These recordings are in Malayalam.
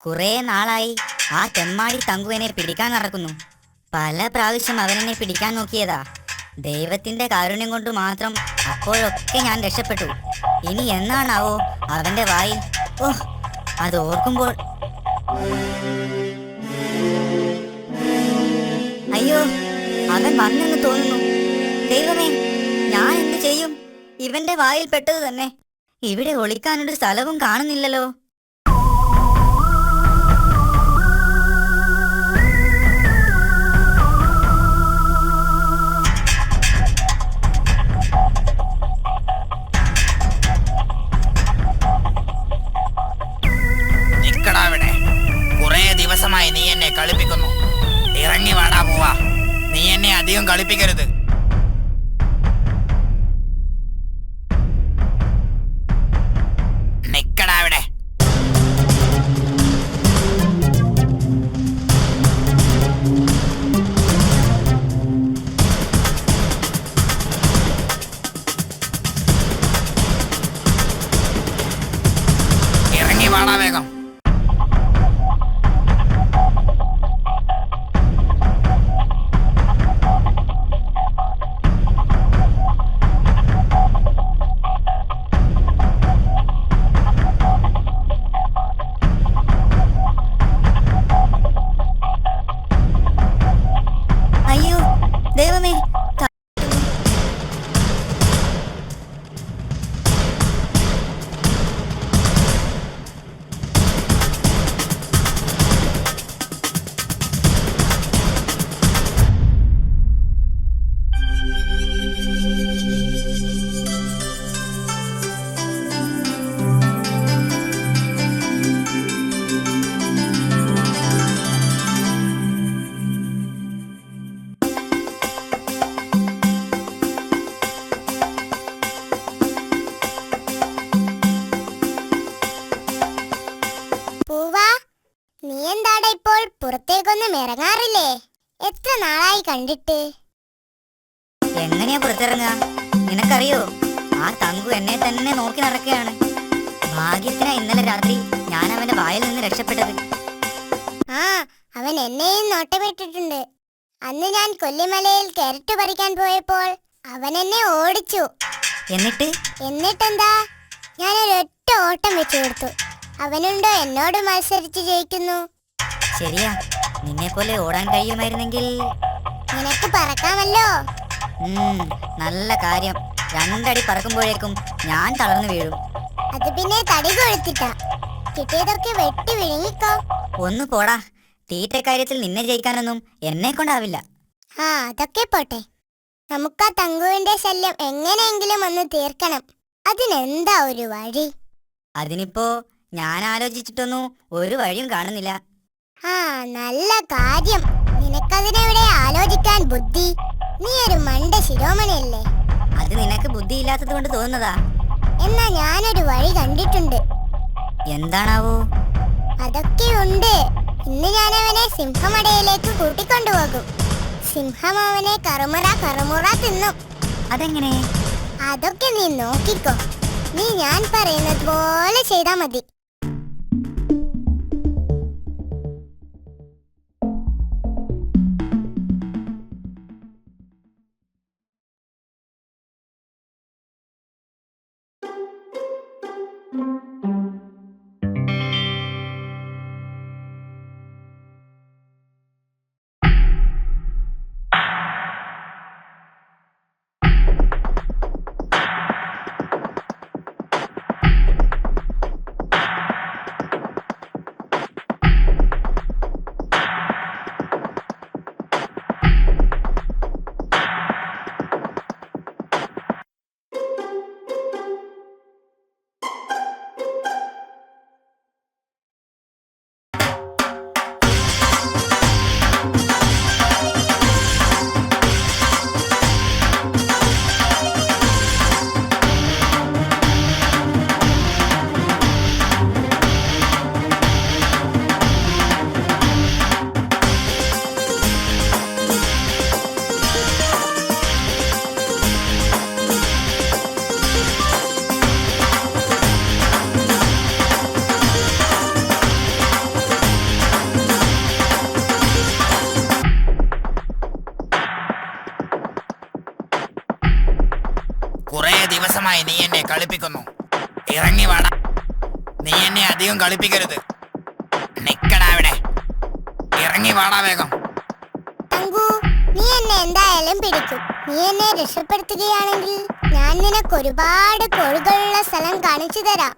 കുറേ നാളായി ആ തെമ്മാടി തങ്കുവിനെ പിടിക്കാൻ നടക്കുന്നു. പല പ്രാവശ്യം അവനെന്നെ പിടിക്കാൻ നോക്കിയതാ. ദൈവത്തിന്റെ കാരുണ്യം കൊണ്ട് മാത്രം അപ്പോഴൊക്കെ ഞാൻ രക്ഷപ്പെട്ടു. ഇനി എന്നാണാവോ അവന്റെ വായിൽ? ഓ, അത് ഓർക്കുമ്പോൾ അയ്യോ, അവൻ വന്നെന്ന് തോന്നുന്നു. ദൈവമേ, ഞാൻ എന്ത് ചെയ്യും? ഇവന്റെ വായിൽ പെട്ടത് തന്നെ. ഇവിടെ ഒളിക്കാനൊരു സ്ഥലവും കാണുന്നില്ലല്ലോ. കുറെ ദിവസമായി നീ എന്നെ കളിപ്പിക്കുന്നു. ഇറങ്ങി വാടാ പോവാ. നീ എന്നെ അധികം കളിപ്പിക്കരുത്. നിക്കടാ അവിടെ. ഇറങ്ങി വാടാ വേഗം. അയ്യോ ദൈവമേ, നീ എന്താടാ ഇപ്പോൾ പുറത്തേക്കൊന്നും ഇറങ്ങാറില്ലേ? എത്ര നാളായി കണ്ടിട്ട്. എങ്ങനെയാ പുറത്തിറങ്ങുക? നിനക്കറിയോ, ആ തങ്കു എന്നെ തന്നെ നോക്കി നടക്കുകയാണ്. ഭാഗ്യത്തിനാ ഇന്നലെ രാത്രി ഞാൻ അവന്റെ വായിൽ നിന്ന് രക്ഷപ്പെട്ടത്. ആ, അവൻ എന്നെയും നോട്ടമിട്ടിട്ടുണ്ട്. അന്ന് ഞാൻ കൊല്ലിമലയിൽ കാരറ്റ് പറിക്കാൻ പോയപ്പോൾ അവൻ എന്നെ ഓടിച്ചു. എന്നിട്ടെന്താ, ഞാനൊരൊറ്റ ഓട്ടം വെച്ചു കൊടുത്തു. അവനുണ്ടോ എന്നോട് മത്സരിച്ച് ജയിക്കുന്നു? ശരിയാ, നിന്നെ പോലെ ഓടാൻ കഴിയുമായിരുന്നെങ്കിൽ നിനക്ക് പറക്കാമല്ലോ. നല്ല കാര്യം. 2 അടി പറക്കുമ്പോഴേക്കും ഞാൻ തളർന്നു വീഴും. അത് പിന്നെ തടി കൊഴുത്തിട്ടാ. കിട്ടിയതൊക്കെ വെട്ടി വിഴുങ്ങിക്കോ. ഒന്ന് പോടാ. തീറ്റ കാര്യത്തിൽ നിന്നെ ജയിക്കാനൊന്നും എന്നെ കൊണ്ടാവില്ല. അതൊക്കെ പോട്ടെ. നമുക്കാ തങ്കുവിന്റെ ശല്യം എങ്ങനെയെങ്കിലും ഒന്ന് തീർക്കണം. അതിനെന്താ ഒരു വഴി? അതിനിപ്പോ ഞാൻ ആലോചിച്ചിട്ടൊന്നും ഒരു വഴിയും കാണുന്നില്ല. നല്ല കാര്യം. നിനക്കതിനെവിടെ ആലോചിക്കാൻ ബുദ്ധി? നീ ഒരു മണ്ട ശിരോമണിയല്ലേ. അത് നിനക്ക് ബുദ്ധിയില്ലാത്തത് കൊണ്ട് തോന്നുന്നതാ. എന്നാ ഞാനൊരു വഴി കണ്ടിട്ടുണ്ട്. എന്താണാവോ? അതൊക്കെ ഉണ്ട്. ഇന്ന് ഞാൻ അവനെ സിംഹമടയിലേക്ക് കൂട്ടിക്കൊണ്ടുപോകും. സിംഹം അവനെ കറുമുറ തിന്നും. അതെങ്ങനെ? അതൊക്കെ നീ നോക്കിക്കോ. നീ ഞാൻ പറയുന്നത് പോലെ ചെയ്താ മതി. ദിവസമായി നീ എന്നെ കളിപ്പിക്കുന്നു. ഇറങ്ങി വാടാ. നീ എന്നെ അധികം കളിപ്പിക്കരുത്. നിക്കടാ അവിടെ. ഇറങ്ങി വാടാ വേഗം. തങ്കു, നീ എന്നെ എന്തായാലും പിടിക്കും. നീ എന്നെ രക്ഷപ്പെടുത്തുകയാണെങ്കിൽ ഞാൻ നിനക്ക് ഒരുപാട് കോഴികളുള്ള സ്ഥലം കാണിച്ചു തരാം.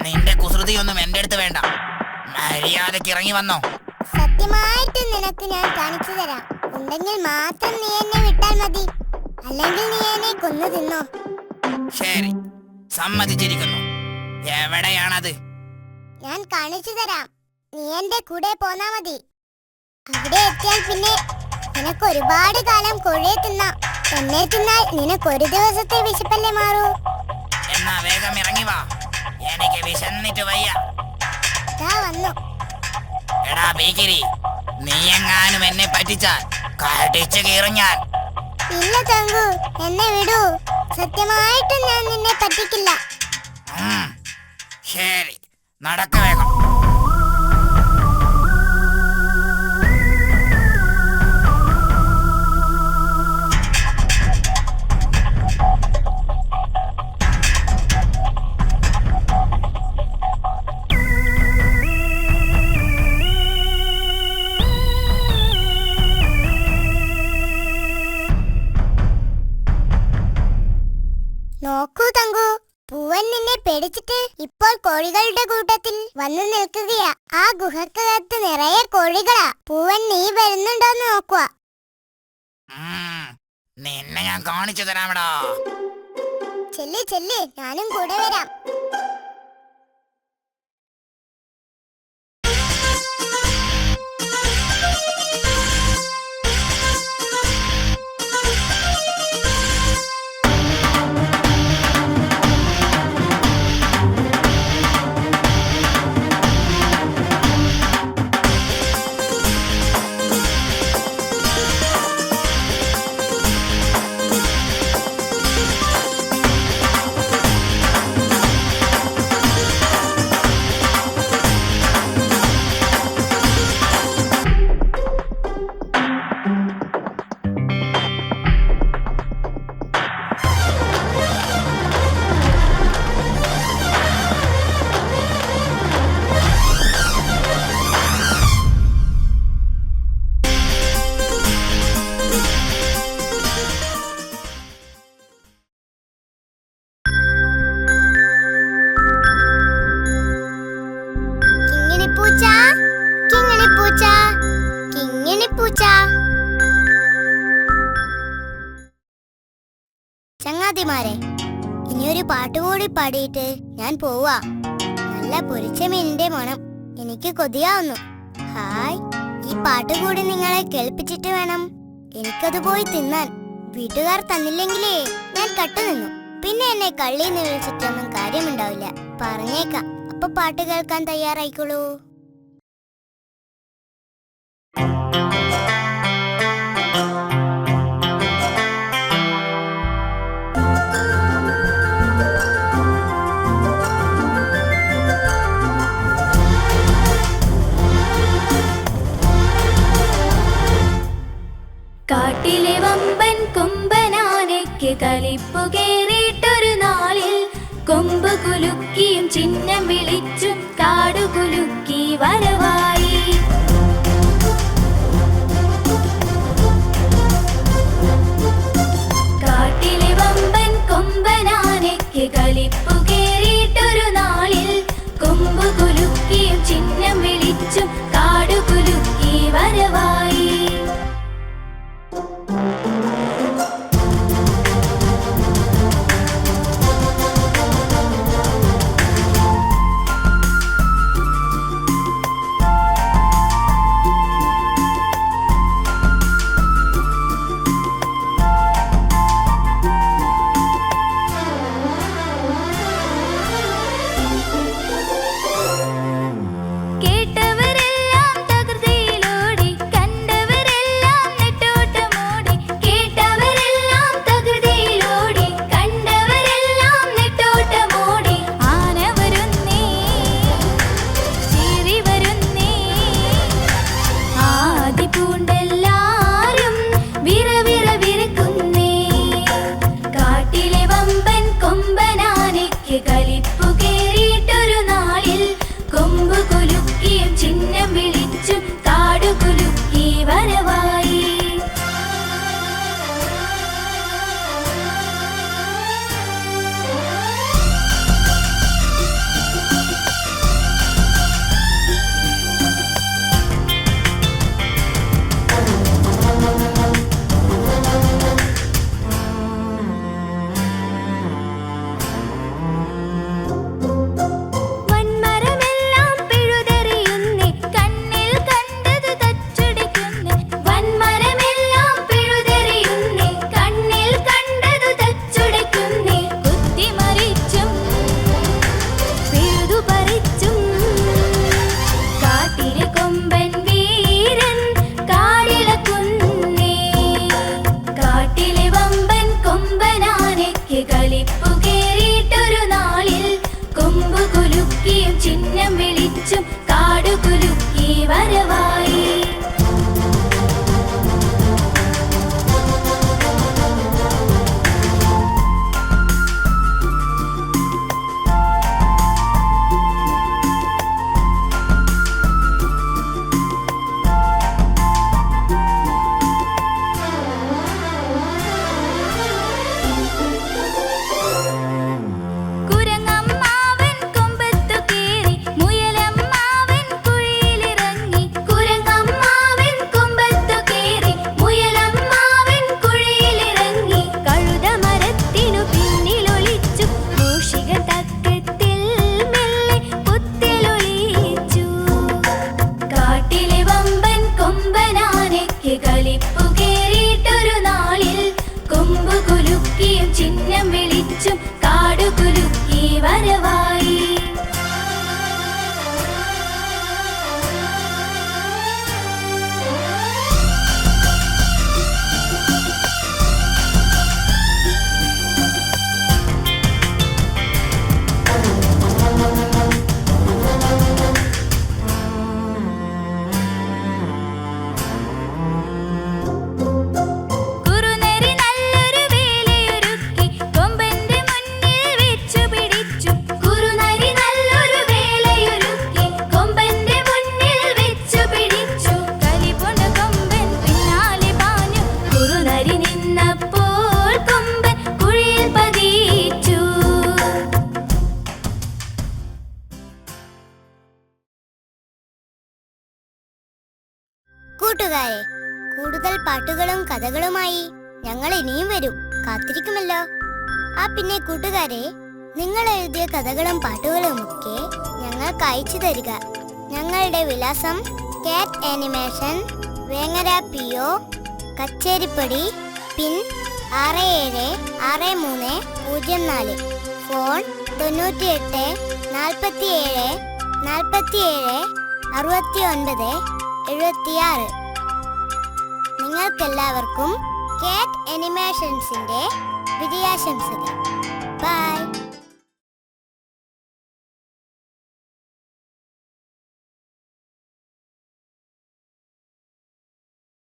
നിന്റെ കുസൃതിയൊന്നും എന്റെ അടുത്ത് വേണ്ട. മര്യാദക്ക് ഇറങ്ങി വന്നോ. സത്യമായിട്ട് നിനക്ക് ഞാൻ കാണിച്ചു തരാം. ഉണ്ടെങ്കിൽ മാത്രം നീ എന്നെ വിട്ടാൽ മതി. അല്ലെങ്കിൽ നീ എന്നെ കൊന്നു തിന്നോ. ശരി, സമ്മതിച്ചിരിക്കുന്നു. എവിടെയാണത്? ഞാൻ കാണിച്ചു തരാം. നീ എന്റെ കൂടെ പോന്നാ മതി. അവിടെ എത്തിയാൽ പിന്നെ നിനക്ക് ഒരുപാട് കാലം കോഴിയെ തിന്നാം. എന്നെ തിന്നാൽ നിനക്ക് ഒരു ദിവസത്തെ വിശപ്പല്ലേ മാറൂ. എന്നാ വേഗം ഇറങ്ങി വാ. എനിക്ക് വിശന്നിട്ട് വയ്യ. ദാ വന്നു. എടാ ഭീകിരി, നീ എങ്ങാനും എന്നെ പറ്റിച്ചാൽ കടിച്ചു കീറും ഞാൻ. ഇല്ല തങ്കു, എന്നെ വിടൂ. സത്യമായിട്ടും ഞാൻ നിന്നെ പറ്റിക്കില്ല. ശരി, നടക്ക വേഗം. നോക്കൂ തങ്കു, പൂവൻ നിന്നെ പേടിച്ചിട്ട് ഇപ്പോൾ കോഴികളുടെ കൂട്ടത്തിൽ വന്നു നിൽക്കുകയാ. ആ ഗുഹക്കകത്ത് നിറയെ കോഴികളാ. പൂവൻ നീ വരുന്നുണ്ടോന്ന് നോക്കുക. നിന്നെ ഞാൻ കാണിച്ചു തരാമടാ. ചെല്ല് ചെല്ല്, ഞാനും കൂടെ വരാം. ചങ്ങാതിമാരെ, ഇനിയൊരു പാട്ടുകൂടി പാടിയിട്ട് ഞാൻ പോവാ. നല്ല പൊരിച്ച മീനിന്റെ മണം എനിക്ക് കൊതിയാവുന്നു. ഹായ്, ഈ പാട്ടുകൂടി നിങ്ങളെ കേൾപ്പിച്ചിട്ട് വേണം എനിക്കത് പോയി തിന്നാൻ. വീട്ടുകാർ തന്നില്ലെങ്കിലേ ഞാൻ കട്ടുനിന്നു. പിന്നെ എന്നെ കള്ളിന്ന് വിളിച്ചിട്ടൊന്നും കാര്യമുണ്ടാവില്ല. പറഞ്ഞേക്കാം. അപ്പൊ പാട്ട് കേൾക്കാൻ തയ്യാറായിക്കോളൂ. കാട്ടിലെ വമ്പൻ കൊമ്പനാനയ്ക്ക് കലിപ്പു കേറിയിട്ടൊരു നാളിൽ കൊമ്പ് കുലുക്കിയും ചിഹ്നം വിളിച്ചും കാടു കുലുക്കി വരവായി. കാട്ടിലെ വമ്പൻ കൊമ്പനാനയ്ക്ക് കലിപ്പു കേറിയിട്ടൊരു നാളിൽ കൊമ്പ് കുലുക്കിയും ചിഹ്നം വിളിച്ചും കാടു കുലുക്കി വരവായി. കൂട്ടുകാരെ, കൂടുതൽ പാട്ടുകളും കഥകളുമായി ഞങ്ങൾ ഇനിയും വരും. കാത്തിരിക്കുമല്ലോ. പിന്നെ കൂട്ടുകാരെ, നിങ്ങൾ എഴുതിയ കഥകളും പാട്ടുകളും ഒക്കെ ഞങ്ങൾക്ക് അയച്ചു തരിക. ഞങ്ങളുടെ വിലാസം കാറ്റ് ആനിമേഷൻ, വേങ്ങര PO, കച്ചേരിപ്പടി, പിൻ 676304, ഫോൺ 98 47 47 69 76. നിങ്ങൾക്കെല്ലാവർക്കും കാറ്റ് ആനിമേഷൻസിന്റെ വിജയാശംസകൾ. ബൈ.